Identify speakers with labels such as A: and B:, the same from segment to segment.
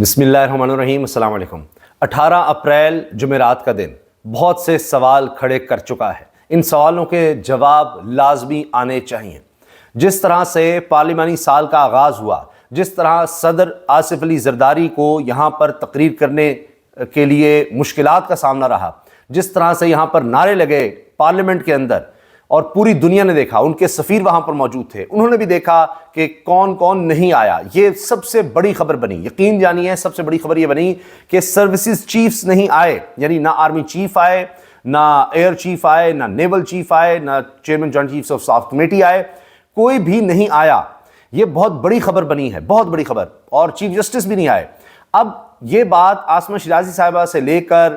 A: بسم اللہ الرحمن الرحیم، السلام علیکم۔ 18 اپریل جمعرات کا دن بہت سے سوال کھڑے کر چکا ہے۔ ان سوالوں کے جواب لازمی آنے چاہیے۔ جس طرح سے پارلیمانی سال کا آغاز ہوا، جس طرح صدر آصف علی زرداری کو یہاں پر تقریر کرنے کے لیے مشکلات کا سامنا رہا، جس طرح سے یہاں پر نعرے لگے پارلیمنٹ کے اندر اور پوری دنیا نے دیکھا، ان کے سفیر وہاں پر موجود تھے، انہوں نے بھی دیکھا کہ کون کون نہیں آیا۔ یہ سب سے بڑی خبر بنی، یقین جانیے سب سے بڑی خبر یہ بنی کہ سروسز چیفز نہیں آئے، یعنی نہ آرمی چیف آئے، نہ ایئر چیف آئے، نہ نیول چیف آئے، نہ chairman joint chiefs of staff committee آئے، کوئی بھی نہیں آیا۔ یہ بہت بڑی خبر بنی ہے، بہت بڑی خبر، اور چیف جسٹس بھی نہیں آئے۔ اب یہ بات عاصمہ شیرازی صاحبہ سے لے کر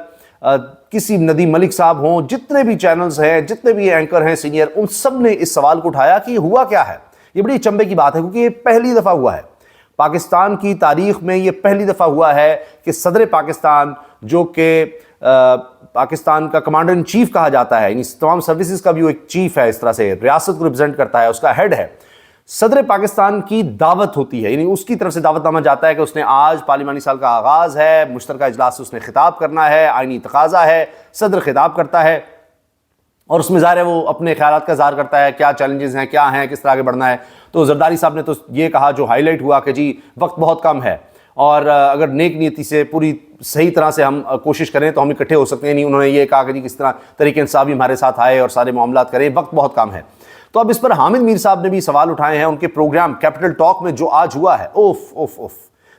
A: کسی ندیم ملک صاحب ہوں، جتنے بھی چینلز ہیں، جتنے بھی اینکر ہیں سینئر، ان سب نے اس سوال کو اٹھایا کہ یہ ہوا کیا ہے۔ یہ بڑی چنبے کی بات ہے کیونکہ یہ پہلی دفعہ ہوا ہے پاکستان کی تاریخ میں، یہ پہلی دفعہ ہوا ہے کہ صدر پاکستان، جو کہ پاکستان کا کمانڈر ان چیف کہا جاتا ہے، یعنی تمام سروسز کا بھی وہ ایک چیف ہے، اس طرح سے ریاست کو ریپرزینٹ کرتا ہے، اس کا ہیڈ ہے، صدر پاکستان کی دعوت ہوتی ہے، یعنی اس کی طرف سے دعوت نامہ جاتا ہے کہ اس نے آج پارلیمانی سال کا آغاز ہے، مشترکہ اجلاس سے اس نے خطاب کرنا ہے، آئینی تقاضا ہے، صدر خطاب کرتا ہے اور اس میں ظاہر ہے وہ اپنے خیالات کا اظہار کرتا ہے، کیا چیلنجز ہیں، کیا ہیں، کس طرح آگے بڑھنا ہے۔ تو زرداری صاحب نے تو یہ کہا، جو ہائی لائٹ ہوا کہ جی وقت بہت کم ہے اور اگر نیک نیتی سے پوری صحیح طرح سے ہم کوشش کریں تو ہم اکٹھے ہو سکتے ہیں۔ نہیں، انہوں نے یہ کہا کہ جی کس طرح تحریک انصاف بھی ہمارے ساتھ آئے اور سارے معاملات کریں، وقت بہت کم ہے۔ تو اب اس پر حامد میر صاحب نے بھی سوال اٹھائے ہیں، ان کے پروگرام کیپٹل ٹاک میں جو آج ہوا ہے،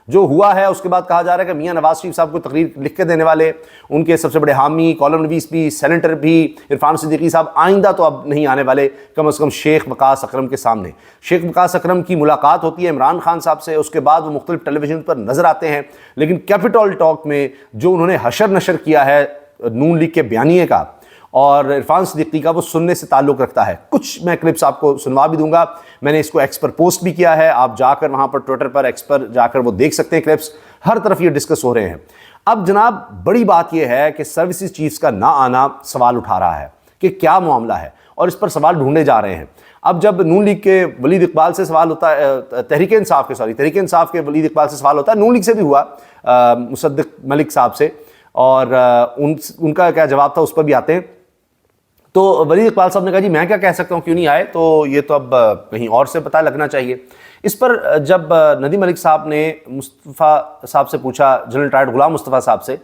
A: جو ہوا ہے، اس کے بعد کہا جا رہا ہے کہ میاں نواز شریف صاحب کو تقریر لکھ کے دینے والے، ان کے سب سے بڑے حامی کالم نویس بھی، سینیٹر بھی عرفان صدیقی صاحب آئندہ تو اب نہیں آنے والے، کم از کم شیخ وقاص اکرم کے سامنے۔ شیخ وقاص اکرم کی ملاقات ہوتی ہے عمران خان صاحب سے، اس کے بعد وہ مختلف ٹیلی ویژن پر نظر آتے ہیں، لیکن کیپٹل ٹاک میں جو انہوں نے حشر نشر کیا ہے نون لیگ کے بیانیے کا اور عرفان صدیقی کا، وہ سننے سے تعلق رکھتا ہے۔ کچھ میں کلپس آپ کو سنوا بھی دوں گا، میں نے اس کو ایکس پر پوسٹ بھی کیا ہے، آپ جا کر وہاں پر ٹویٹر پر ایکس پر جا کر وہ دیکھ سکتے ہیں کلپس، ہر طرف یہ ڈسکس ہو رہے ہیں۔ اب جناب بڑی بات یہ ہے کہ سروسز چیفز کا نہ آنا سوال اٹھا رہا ہے کہ کیا معاملہ ہے، اور اس پر سوال ڈھونڈے جا رہے ہیں۔ اب جب نون لیگ کے ولید اقبال سے سوال ہوتا ہے، تحریک انصاف کے ولید اقبال سے سوال ہوتا ہے، نون لیگ سے بھی ہوا مصدق ملک صاحب سے، اور ان کا کیا جواب تھا اس پر بھی آتے ہیں۔ تو ولید اقبال صاحب نے کہا جی میں کیا کہہ سکتا ہوں، کیوں نہیں آئے، تو یہ تو اب کہیں اور سے پتہ لگنا چاہیے۔ اس پر جب ندیم ملک صاحب نے مصطفیٰ صاحب سے پوچھا، جنرل ٹائر غلام مصطفیٰ صاحب سے،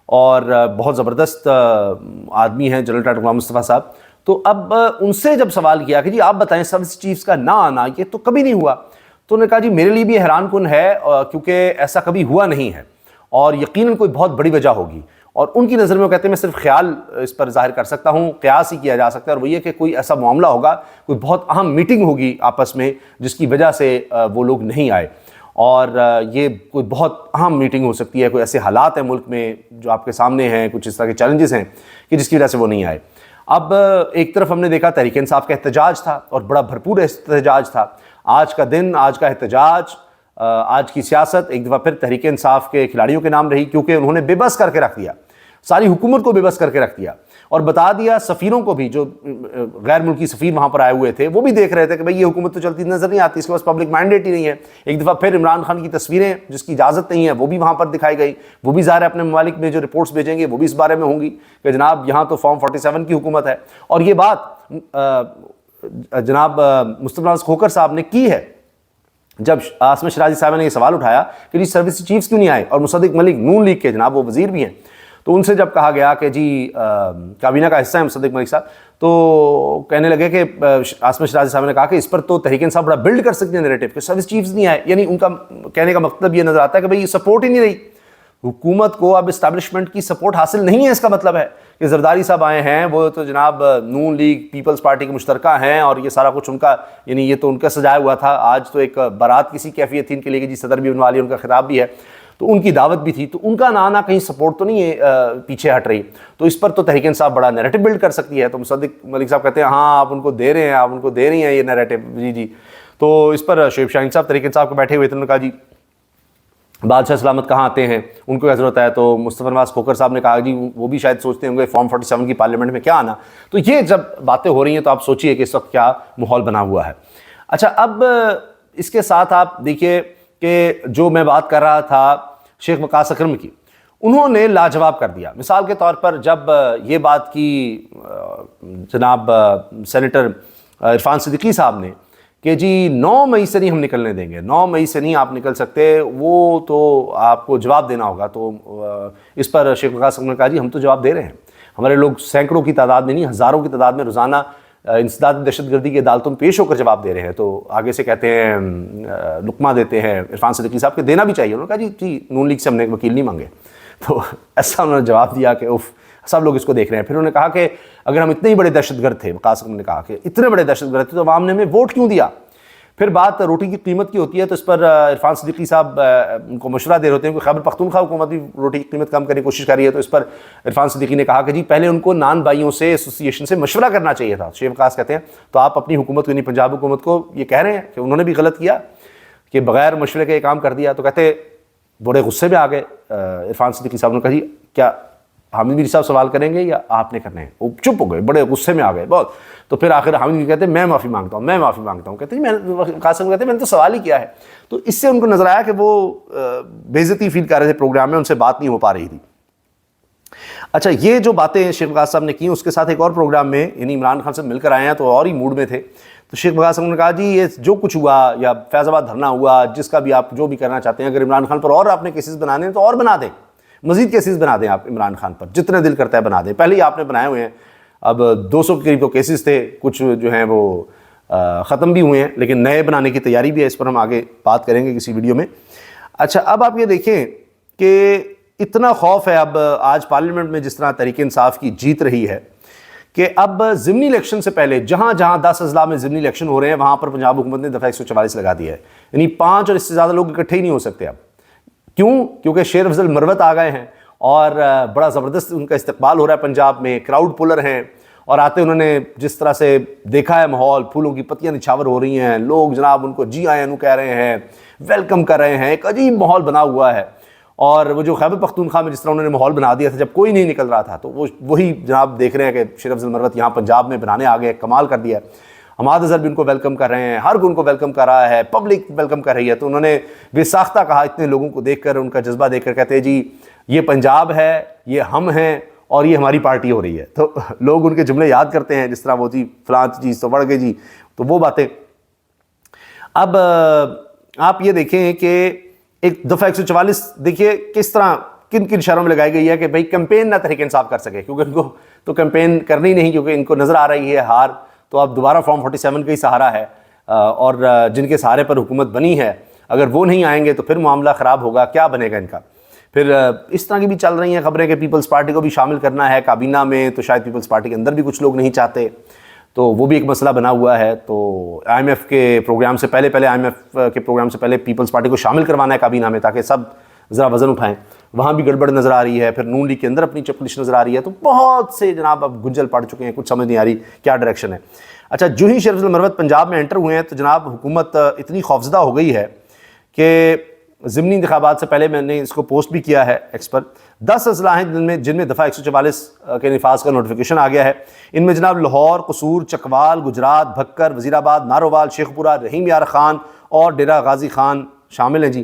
A: اور بہت زبردست آدمی ہیں جنرل ٹائر غلام مصطفیٰ صاحب، تو اب ان سے جب سوال کیا کہ جی آپ بتائیں سروس چیفز کا نہ آنا یہ تو کبھی نہیں ہوا، تو انہوں نے کہا جی میرے لیے بھی حیران کن ہے کیونکہ ایسا کبھی ہوا نہیں ہے اور یقیناً کوئی بہت بڑی وجہ ہوگی۔ اور ان کی نظر میں وہ کہتے ہیں میں صرف خیال اس پر ظاہر کر سکتا ہوں، قیاس ہی کیا جا سکتا ہے، اور وہ یہ کہ کوئی ایسا معاملہ ہوگا، کوئی بہت اہم میٹنگ ہوگی آپس میں جس کی وجہ سے وہ لوگ نہیں آئے، اور یہ کوئی بہت اہم میٹنگ ہو سکتی ہے، کوئی ایسے حالات ہیں ملک میں جو آپ کے سامنے ہیں، کچھ اس طرح کے چیلنجز ہیں کہ جس کی وجہ سے وہ نہیں آئے۔ اب ایک طرف ہم نے دیکھا تحریک انصاف کا احتجاج تھا اور بڑا بھرپور احتجاج تھا۔ آج کا دن، آج کا احتجاج، آج کی سیاست ایک دفعہ پھر تحریک انصاف کے کھلاڑیوں کے نام رہی، کیونکہ انہوں نے بے بس کر کے رکھ دیا، ساری حکومت کو بے بس کر کے رکھ دیا، اور بتا دیا سفیروں کو بھی، جو غیر ملکی سفیر وہاں پر آئے ہوئے تھے وہ بھی دیکھ رہے تھے کہ بھئی یہ حکومت تو چلتی نظر نہیں آتی، اس کے پاس پبلک مینڈیٹ ہی نہیں ہے۔ ایک دفعہ پھر عمران خان کی تصویریں جس کی اجازت نہیں ہے وہ بھی وہاں پر دکھائی گئی، وہ بھی ظاہر اپنے ممالک میں جو رپورٹس بھیجیں گے وہ بھی اس بارے میں ہوں گی کہ جناب یہاں تو فارم 47 کی حکومت ہے۔ اور یہ بات جناب مصطفیٰ نواز کھوکھر صاحب نے کی ہے جب عاصمہ شیرازی صاحب نے یہ سوال اٹھایا کہ جی سروس چیفز کیوں نہیں آئے، اور مصدق ملک نون لیگ کے جناب وہ وزیر بھی ہیں، تو ان سے جب کہا گیا کہ جی کابینہ کا حصہ ہے مصدق ملک صاحب، تو کہنے لگے کہ عاصمہ شیرازی صاحب نے کہا کہ اس پر تو تحریک انصاف بڑا بلڈ کر سکتے ہیں نیریٹو کہ سروس چیفز نہیں آئے، یعنی ان کا کہنے کا مطلب یہ نظر آتا ہے کہ بھئی سپورٹ ہی نہیں رہی حکومت کو، اب اسٹیبلشمنٹ کی سپورٹ حاصل نہیں ہے۔ اس کا مطلب ہے کہ زرداری صاحب آئے ہیں، وہ تو جناب نون لیگ پیپلز پارٹی کے مشترکہ ہیں، اور یہ سارا کچھ ان کا، یعنی یہ تو ان کا سجایا ہوا تھا۔ آج تو ایک بارات کسی کیفیت تھی ان کے لیے کہ جی صدر بھی بنوا لیا، ان کا خطاب بھی ہے، تو ان کی دعوت بھی تھی، تو ان کا نہ آنا کہیں سپورٹ تو نہیں ہے پیچھے ہٹ رہی، تو اس پر تو تحریک انصاف بڑا نیریٹو بلڈ کر سکتی ہے۔ تو مصدق ملک صاحب کہتے ہیں ہاں آپ ان کو دے رہے ہیں، آپ ان کو دے رہی ہیں یہ نیریٹو، جی۔ تو اس پر شعیب شاہین صاحب تحریک انصاف کو بیٹھے ہوئے تھے، انہوں نے کہا جی بادشاہ سلامت کہاں آتے ہیں، ان کو کیا ضرورت ہے، تو مصطفیٰ نواز کھوکھر صاحب نے کہا جی وہ بھی شاید سوچتے ہوں گے فارم 47 کی پارلیمنٹ میں کیا آنا۔ تو یہ جب باتیں ہو رہی ہیں تو آپ سوچئے کہ اس وقت کیا ماحول بنا ہوا ہے۔ اچھا، اب اس کے ساتھ آپ دیکھیے کہ جو میں بات کر رہا تھا شیخ وقاص اکرم کی، انہوں نے لاجواب کر دیا۔ مثال کے طور پر جب یہ بات کی جناب سینیٹر عرفان صدیقی صاحب نے کہ جی 9 مئی سے نہیں ہم نکلنے دیں گے، 9 مئی سے نہیں آپ نکل سکتے، وہ تو آپ کو جواب دینا ہوگا، تو اس پر شیخ وقاص اکرم نے کہا جی ہم تو جواب دے رہے ہیں، ہمارے لوگ سینکڑوں کی تعداد میں نہیں ہزاروں کی تعداد میں روزانہ انسداد دہشت گردی کی عدالتوں میں پیش ہو کر جواب دے رہے ہیں۔ تو آگے سے کہتے ہیں لقمہ دیتے ہیں عرفان صدیقی صاحب کہ دینا بھی چاہیے، انہوں نے کہا جی نون لیگ سے ہم نے وکیل نہیں مانگے، تو ایسا انہوں نے جواب دیا کہ اف سب لوگ اس کو دیکھ رہے ہیں۔ پھر انہوں نے کہا کہ اگر ہم اتنے ہی بڑے دہشت گرد تھے، وقاص اکرم نے کہا کہ اتنے بڑے دہشت گرد تھے تو عوام نے ہمیں ووٹ کیوں دیا؟ پھر بات روٹی کی قیمت کی ہوتی ہے تو اس پر عرفان صدیقی صاحب ان کو مشورہ دے رہے ہوتے ہیں کہ خیبر پختونخوا حکومت بھی روٹی کی قیمت کم کرنے کی کوشش کر رہی ہے، تو اس پر عرفان صدیقی نے کہا کہ جی پہلے ان کو نان بھائیوں سے ایسوسی ایشن سے مشورہ کرنا چاہیے تھا۔ شیخ وقاص کہتے ہیں تو آپ اپنی حکومت کو یعنی پنجاب حکومت کو یہ کہہ رہے ہیں کہ انہوں نے بھی غلط کیا کہ بغیر مشورے کے یہ کام کر دیا؟ تو کہتے بڑے غصے میں آ گئے عرفان صدیقی صاحب نے کہا جی کیا حامد میری صاحب سوال کریں گے یا آپ نے کرنے ہیں؟ وہ چپ ہو گئے، بڑے غصے میں آ گئے بہت۔ تو پھر آخر حامد میری کہتے ہیں میں معافی مانگتا ہوں، میں معافی مانگتا ہوں، کہتے ہیں قاسم کہتے ہیں میں نے تو سوال ہی کیا ہے۔ تو اس سے ان کو نظر آیا کہ وہ بے عزتی فیل کر رہے تھے پروگرام میں، ان سے بات نہیں ہو پا رہی تھی۔ اچھا یہ جو باتیں شیخ وقاص صاحب نے کی، اس کے ساتھ ایک اور پروگرام میں یعنی عمران خان سے مل کر آئے ہیں تو اور ہی موڈ میں تھے، تو شیخ وقاص صاحب نے کہا جی یہ جو کچھ ہوا یا فیض آباد دھرنا ہوا، جس کا بھی آپ جو بھی کرنا چاہتے ہیں، اگر عمران خان پر اور آپ نے کیسز بنانے ہیں تو اور بنا دیں، مزید کیسز بنا دیں، آپ عمران خان پر جتنے دل کرتا ہے بنا دیں، پہلے ہی آپ نے بنائے ہوئے ہیں، اب 200 کے قریب تو کیسز تھے، کچھ جو ہیں وہ ختم بھی ہوئے ہیں، لیکن نئے بنانے کی تیاری بھی ہے، اس پر ہم آگے بات کریں گے کسی ویڈیو میں۔ اچھا اب آپ یہ دیکھیں کہ اتنا خوف ہے اب آج پارلیمنٹ میں جس طرح تحریک انصاف کی جیت رہی ہے کہ اب ضمنی الیکشن سے پہلے جہاں جہاں 10 اضلاع میں ضمنی الیکشن ہو رہے ہیں وہاں پر پنجاب حکومت نے دفعہ 144 لگا دیا ہے، یعنی 5 اور اس سے زیادہ لوگ اکٹھے ہی نہیں ہو سکتے اب۔ کیوں؟ کیونکہ شیر افضل مروت آ گئے ہیں اور بڑا زبردست ان کا استقبال ہو رہا ہے پنجاب میں، کراؤڈ پولر ہیں، اور آتے انہوں نے جس طرح سے دیکھا ہے ماحول، پھولوں کی پتیاں نچھاور ہو رہی ہیں، لوگ جناب ان کو جی آئیں نو کہہ رہے ہیں، ویلکم کر رہے ہیں، ایک عجیب ماحول بنا ہوا ہے۔ اور وہ جو خیبر پختونخوا میں جس طرح انہوں نے ماحول بنا دیا تھا جب کوئی نہیں نکل رہا تھا، تو وہی جناب دیکھ رہے ہیں کہ شیر افضل مروت یہاں پنجاب میں بنانے آ گئے، کمال کر دیا۔ حماد اظہر بھی ان کو ویلکم کر رہے ہیں، ہر کوئی ان کو ویلکم کر رہا ہے، پبلک ویلکم کر رہی ہے۔ تو انہوں نے بے ساختہ کہا اتنے لوگوں کو دیکھ کر، ان کا جذبہ دیکھ کر، کہتے ہیں جی یہ پنجاب ہے، یہ ہم ہیں اور یہ ہماری پارٹی ہو رہی ہے۔ تو لوگ ان کے جملے یاد کرتے ہیں جس طرح وہ جی فلاں چیز تو بڑھ گئی جی، تو وہ باتیں۔ اب آپ یہ دیکھیں کہ ایک دفعہ 144 دیکھیے کس طرح کن کن شہروں میں لگائی گئی ہے کہ بھائی کیمپین نہ تحریک انصاف کر سکے، کیونکہ ان کو تو کیمپین کرنی نہیں، کیونکہ ان کو نظر آ رہی ہے ہار، تو اب دوبارہ فارم 47 کا ہی سہارا ہے، اور جن کے سہارے پر حکومت بنی ہے اگر وہ نہیں آئیں گے تو پھر معاملہ خراب ہوگا، کیا بنے گا ان کا۔ پھر اس طرح کی بھی چل رہی ہیں خبریں کہ پیپلز پارٹی کو بھی شامل کرنا ہے کابینہ میں، تو شاید پیپلز پارٹی کے اندر بھی کچھ لوگ نہیں چاہتے، تو وہ بھی ایک مسئلہ بنا ہوا ہے۔ تو آئی ایم ایف کے پروگرام سے پہلے آئی ایم ایف کے پروگرام سے پہلے پیپلز پارٹی کو شامل کروانا ہے کابینہ میں تاکہ سب ذرا وزن اٹھائیں، وہاں بھی گڑبڑ نظر آ رہی ہے۔ پھر نون لیگ کے اندر اپنی چپلش نظر آ رہی ہے، تو بہت سے جناب اب گنجل پڑ چکے ہیں، کچھ سمجھ نہیں آ رہی کیا ڈائریکشن ہے۔ اچھا جو ہی شیر افضل مروت پنجاب میں انٹر ہوئے ہیں تو جناب حکومت اتنی خوفزدہ ہو گئی ہے کہ ضمنی انتخابات سے پہلے میں نے اس کو پوسٹ بھی کیا ہے ایکس پر، 10 اضلاع ہیں جن میں دفعہ 144 کے نفاذ کا نوٹیفیکیشن آ گیا ہے۔ ان میں جناب لاہور، قصور، چکوال، گجرات، بھکر، وزیر آباد، نارووال، شیخ پورہ، رحیم یار خان اور ڈیرہ غازی خان شامل ہیں جی۔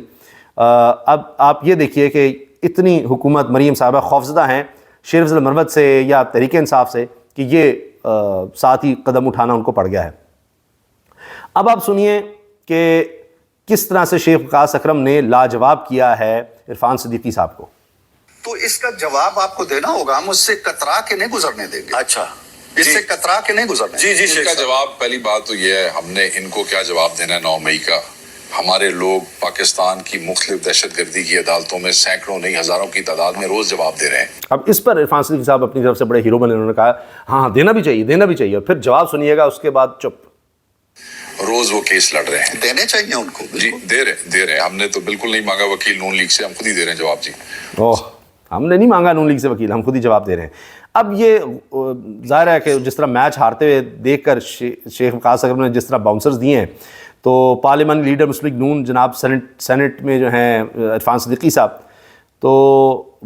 A: اب آپ یہ دیکھیے کہ اتنی حکومت مریم صاحبہ خوفزدہ ہیں شیر افضل مروت سے یا تحریک انصاف سے کہ یہ ساتھ ہی قدم اٹھانا ان کو پڑ گیا ہے۔ اب آپ سنیے کہ کس طرح سے شیخ وقاص اکرم نے لاجواب کیا ہے عرفان صدیقی صاحب کو۔
B: تو اس کا جواب آپ کو دینا ہوگا، ہم اس سے کترا کے نہیں گزرنے دیں گے۔
C: اچھا
B: اس سے کترا کے نہیں گزرنے
C: جی
D: اس کا جواب پہلی بات تو یہ ہے، ہم نے ان کو کیا جواب دینا ہے 9 مئی کا۔ ہمارے لوگ پاکستان کی مختلف دہشت گردی کی عدالتوں میں سینکڑوں نہیں ہزاروں کی تعداد میں روز جواب دے رہے ہیں۔
A: اب اس پر عرفان صدیقی صاحب اپنی طرف سے بڑے ہیرو بنے، انہوں نے کہا ہاں دینا بھی چاہیے، اور پھر جواب سنیے گا اس کے بعد چپ۔
D: روز وہ کیس لڑ رہے ہیں،
B: دینے چاہیے ان کو۔
D: جی دے رہے ہیں، ہم نے تو بالکل نہیں مانگا وکیل نون لیگ سے، ہم خود ہی دے رہے ہیں جواب جی۔
A: ہم نے نہیں مانگا نون لیگ سے وکیل، ہم خود ہی جواب دے رہے ہیں۔ اب یہ ظاہر ہے کہ جس طرح میچ ہارتے ہوئے دیکھ کر شیخ وقاص اکرم نے جس طرح باؤنسرز دیے ہیں، تو پارلیمانی لیڈر مسلم لیگ نون جناب سینٹ میں جو ہیں عرفان صدیقی صاحب، تو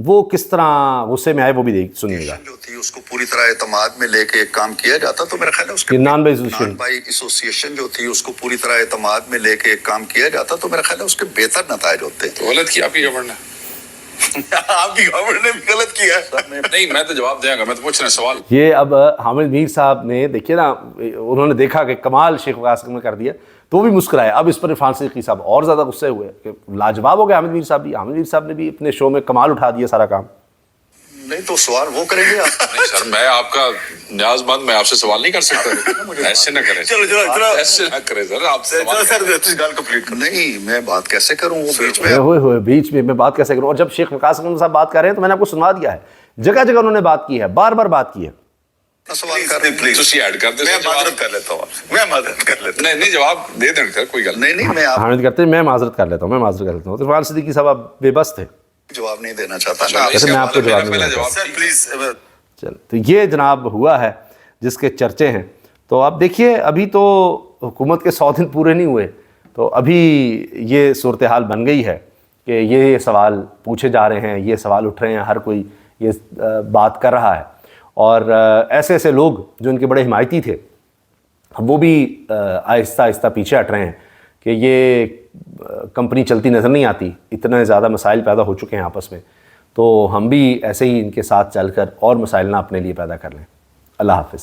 A: وہ کس طرح غصے میں آئے وہ بھی سنیے گا۔
B: جو تھی اس کو پوری طرح اعتماد میں لے کے ایک کام کیا جاتا تو میرا خیال ہے اس کے
A: نان
B: بھائی ایسوسیشن جو تھی اس کو پوری طرح اعتماد میں لے کے ایک کام کیا جاتا تو میرا خیال ہے اس کے بہتر نتائج ہوتے۔
D: تو غلط کیا آپ کی گورنمنٹ نے،
C: آپ کی گورنمنٹ نے بھی غلط کیا ہے.
D: نہیں میں تو جواب دیا گا, میں تو پوچھ رہا ہوں سوال.
A: یہ اب حامد میر صاحب نے دیکھیے نا, انہوں نے دیکھا کہ کمال شیخ وقاص نے کر دیا تو وہ بھی مسکرائے. اب اس پر عرفان صدیقی صاحب اور زیادہ غصے ہوئے کہ لاجواب ہو گیا حامد میر صاحب بھی. حامد میر صاحب نے بھی اپنے شو میں کمال اٹھا دیا سارا کام.
B: نہیں تو سوال وہ کریں گے آپ.
D: نہیں سر, میں آپ کا نیاز مند, میں آپ سے سوال نہیں کر سکتا. ایسے نہ کریں,
C: چلو
D: ایسے نہ کریں سر, آپ سے
C: سر گل کمپلیٹ کرو.
B: نہیں میں بات کیسے کروں, وہ بیچ میں
A: ہوئے بیچ میں بات کیسے کروں. اور جب شیخ وقاص اکرم صاحب بات کر رہے ہیں تو میں نے آپ کو سنوا دیا ہے, جگہ جگہ انہوں نے بات کی ہے, بار بار بات کی ہے.
B: سوال کر رہے ہیں.
D: تسی ایڈ کر دیں,
C: میں معذرت کر لیتا ہوں آپ سے, میں معذرت کر لیتا ہوں.
D: نہیں جواب دے دیں سر, کوئی گل
B: نہیں میں آپ
A: حامد کرتے ہیں میں معذرت کر لیتا ہوں. تو عرفان صدیقی صاحب آپ بے بس تھے.
B: جواب نہیں دینا چاہتا.
A: میں آپ کو جواب نہیں
D: جواب
C: سر پلیز.
A: چل تو یہ جناب ہوا ہے جس کے چرچے ہیں. تو آپ دیکھیے ابھی تو حکومت کے 100 دن پورے نہیں ہوئے, تو ابھی یہ صورتحال بن گئی ہے کہ یہ سوال پوچھے جا رہے ہیں, یہ سوال اٹھ رہے ہیں, ہر کوئی یہ بات کر رہا ہے. اور ایسے ایسے لوگ جو ان کے بڑے حمایتی تھے وہ بھی آہستہ آہستہ پیچھے ہٹ رہے ہیں کہ یہ کمپنی چلتی نظر نہیں آتی, اتنے زیادہ مسائل پیدا ہو چکے ہیں آپس میں, تو ہم بھی ایسے ہی ان کے ساتھ چل کر اور مسائل نہ اپنے لیے پیدا کر لیں. اللہ حافظ.